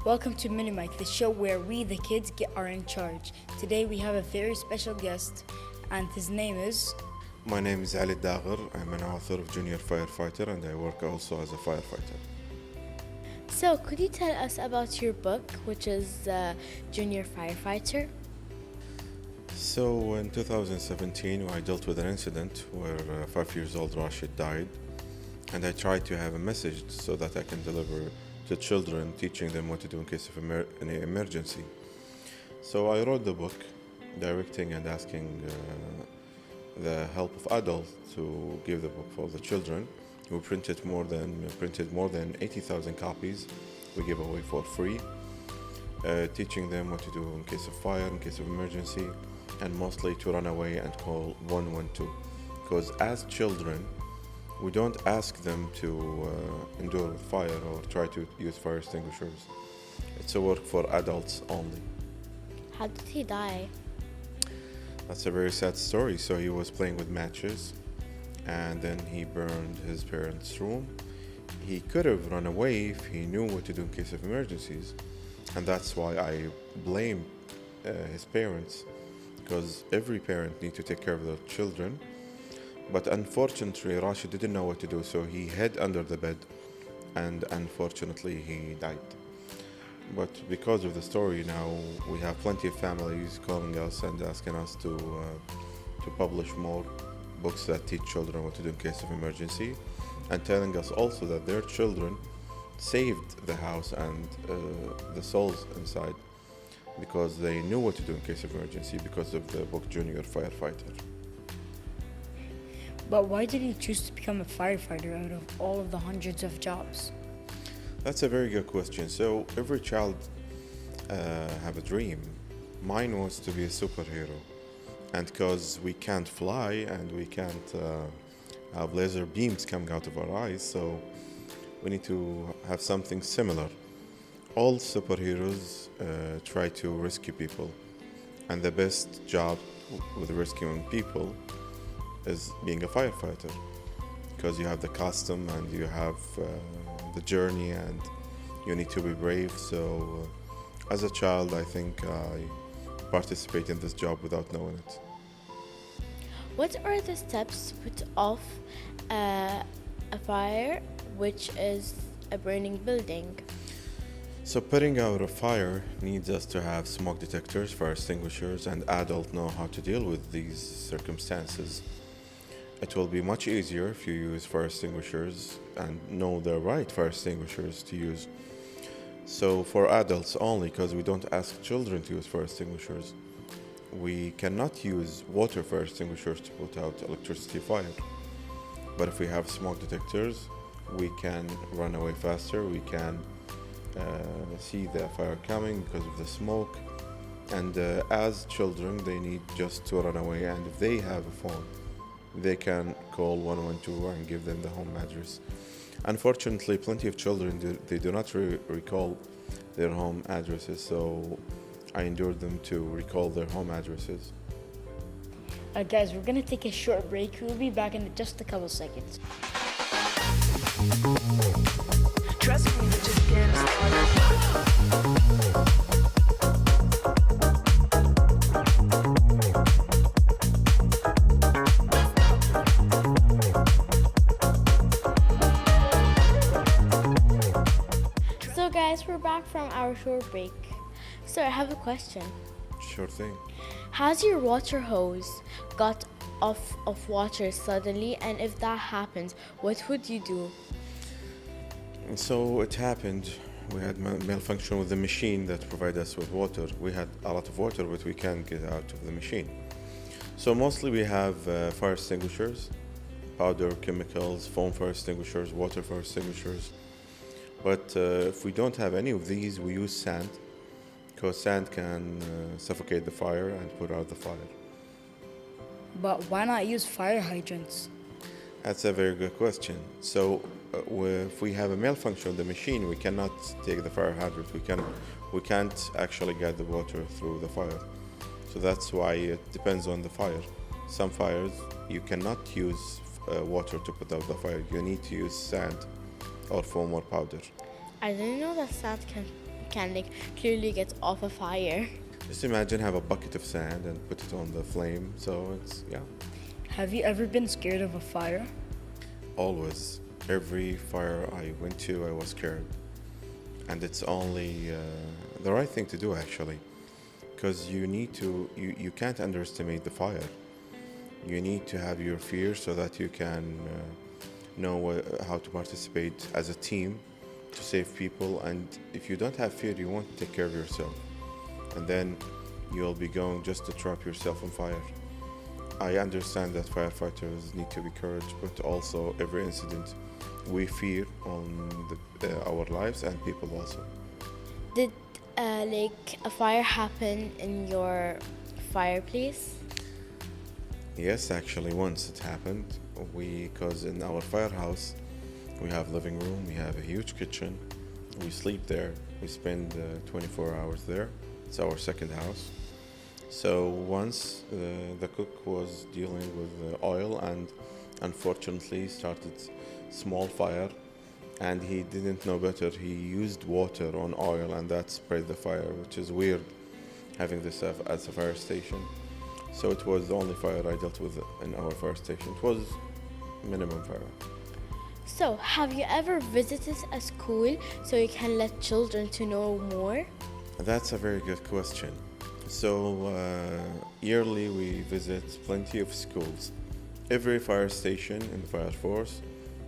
Welcome to Minimike, the show where we, the kids, are in charge. Today we have a very special guest, and his name is... My name is Ali Dagher. I'm an author of Junior Firefighter, and I work also as a firefighter. So, could you tell us about your book, which is Junior Firefighter? So, in 2017, I dealt with an incident where 5-year-old Rashid died, and I tried to have a message so that I can deliver to children, teaching them what to do in case of any emergency. So I wrote the book, directing and asking the help of adults to give the book for the children. We printed more than 80,000 copies. We give away for free, teaching them what to do in case of fire, in case of emergency, and mostly to run away and call 112. Because as children, we don't ask them to endure with fire or try to use fire extinguishers. It's a work for adults only. How did he die? That's a very sad story. So he was playing with matches, and then he burned his parents' room. He could have run away if he knew what to do in case of emergencies, and that's why I blame his parents, because every parent needs to take care of their children. But unfortunately, Rashid didn't know what to do, so he hid under the bed, and unfortunately, he died. But because of the story now, we have plenty of families calling us and asking us to publish more books that teach children what to do in case of emergency, and telling us also that their children saved the house and the souls inside because they knew what to do in case of emergency because of the book Junior Firefighter. But why did he choose to become a firefighter out of all of the hundreds of jobs? That's a very good question. So every child have a dream. Mine was to be a superhero. And because we can't fly and we can't have laser beams coming out of our eyes, so we need to have something similar. All superheroes try to rescue people. And the best job with rescuing people is being a firefighter, because you have the costume and you have the journey and you need to be brave. So as a child, I think I participate in this job without knowing it. What are the steps to put off a fire, which is a burning building? So putting out a fire needs us to have smoke detectors, fire extinguishers, and adults know how to deal with these circumstances. It will be much easier if you use fire extinguishers and know the right fire extinguishers to use. So for adults only, because we don't ask children to use fire extinguishers, we cannot use water fire extinguishers to put out electricity fire. But if we have smoke detectors, we can run away faster, we can see the fire coming because of the smoke. And as children, they need just to run away, and if they have a phone, they can call 112 and give them the home address. Unfortunately, plenty of children, they do not recall their home addresses, so I endured them to recall their home addresses. Guys, we're going to take a short break. We'll be back in just a couple seconds. Trust me, we're just getting started. We're back from our short break. So I have a question. Sure thing. Has your water hose got off of water suddenly, and if that happens, what would you do? So it happened. We had malfunction with the machine that provided us with water. We had a lot of water, but we can't get out of the machine. So mostly we have fire extinguishers powder, chemicals, foam fire extinguishers, water fire extinguishers. But if we don't have any of these, we use sand, because sand can suffocate the fire and put out the fire. But why not use fire hydrants? That's a very good question. So if we have a malfunction of the machine, we cannot take the fire hydrant. We can't actually get the water through the fire. So that's why it depends on the fire. Some fires you cannot use water to put out the fire. You need to use sand or foam or powder. I didn't know that sand can like clearly get off a fire. Just imagine have a bucket of sand and put it on the flame. So it's, yeah. Have you ever been scared of a fire? Always. Every fire I went to, I was scared. And it's only the right thing to do, actually. Because you can't underestimate the fire. You need to have your fear so that you can know how to participate as a team to save people. And if you don't have fear, you won't take care of yourself. And then you'll be going just to trap yourself on fire. I understand that firefighters need to be courage, but also every incident we fear on our lives and people also. Did like a fire happen in your fireplace? Yes, actually once it happened. Because in our firehouse we have living room, we have a huge kitchen, we sleep there, we spend 24 hours there. It's our second house. So once the cook was dealing with oil and unfortunately started small fire, and he didn't know better. He used water on oil and that spread the fire, which is weird having this as a fire station. So it was the only fire I dealt with in our fire station. It was minimum fire. So, have you ever visited a school so you can let children to know more? That's a very good question. So yearly we visit plenty of schools. Every fire station in the fire force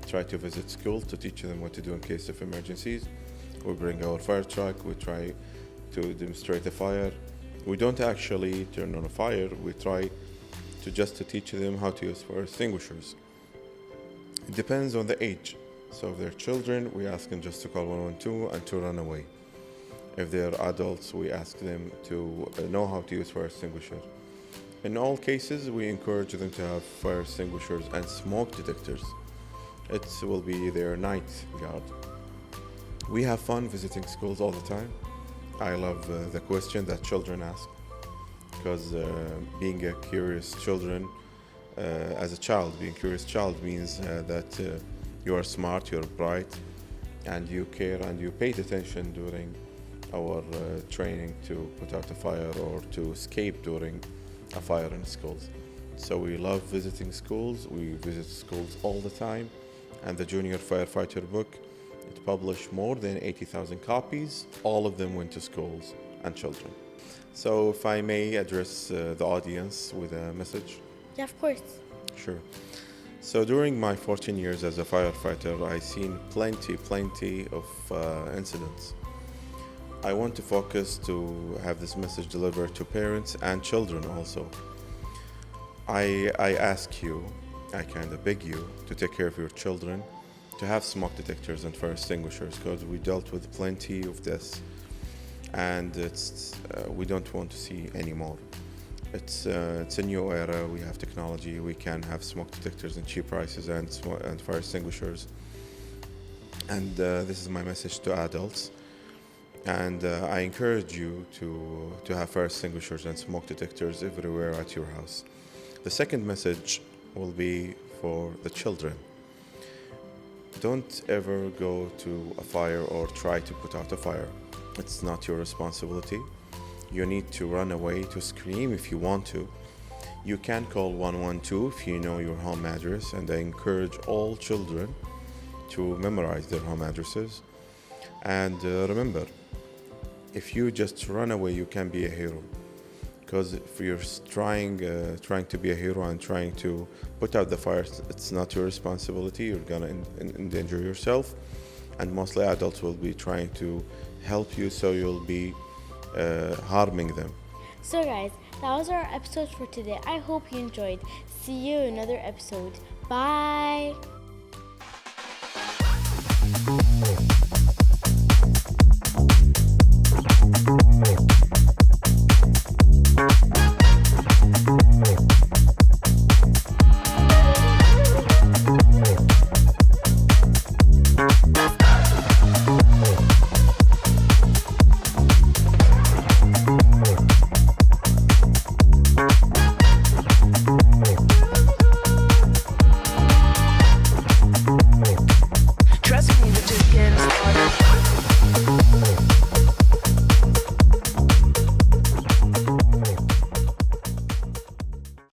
try to visit schools to teach them what to do in case of emergencies. We bring our fire truck, we try to demonstrate the fire. We don't actually turn on a fire, we try to teach them how to use fire extinguishers. It depends on the age. So if they're children, we ask them just to call 112 and to run away. If they're adults, we ask them to know how to use fire extinguisher. In all cases, we encourage them to have fire extinguishers and smoke detectors. It will be their night guard. We have fun visiting schools all the time. I love the question that children ask, because being a curious children, as a child, being a curious child means that you are smart, you're bright, and you care and you paid attention during our training to put out a fire or to escape during a fire in schools. So we love visiting schools. We visit schools all the time. And the Junior Firefighter book, it published more than 80,000 copies. All of them went to schools and children. So if I may address the audience with a message. Yeah, of course. Sure. So during my 14 years as a firefighter, I've seen plenty of incidents. I want to focus to have this message delivered to parents and children also. I ask you, I kind of beg you to take care of your children, to have smoke detectors and fire extinguishers, because we dealt with plenty of this, and we don't want to see any more. It's a new era. We have technology. We can have smoke detectors in cheap prices and fire extinguishers. And this is my message to adults. And I encourage you to have fire extinguishers and smoke detectors everywhere at your house. The second message will be for the children. Don't ever go to a fire or try to put out a fire. It's not your responsibility. You need to run away, to scream if you want to. You can call 112 if you know your home address, and I encourage all children to memorize their home addresses. And remember, if you just run away, you can be a hero. Because if you're trying to be a hero and trying to put out the fire, it's not your responsibility. You're gonna endanger yourself, and mostly adults will be trying to help you, so you'll be harming them. So guys, that was our episode for today. I hope you enjoyed. See you in another episode. Bye.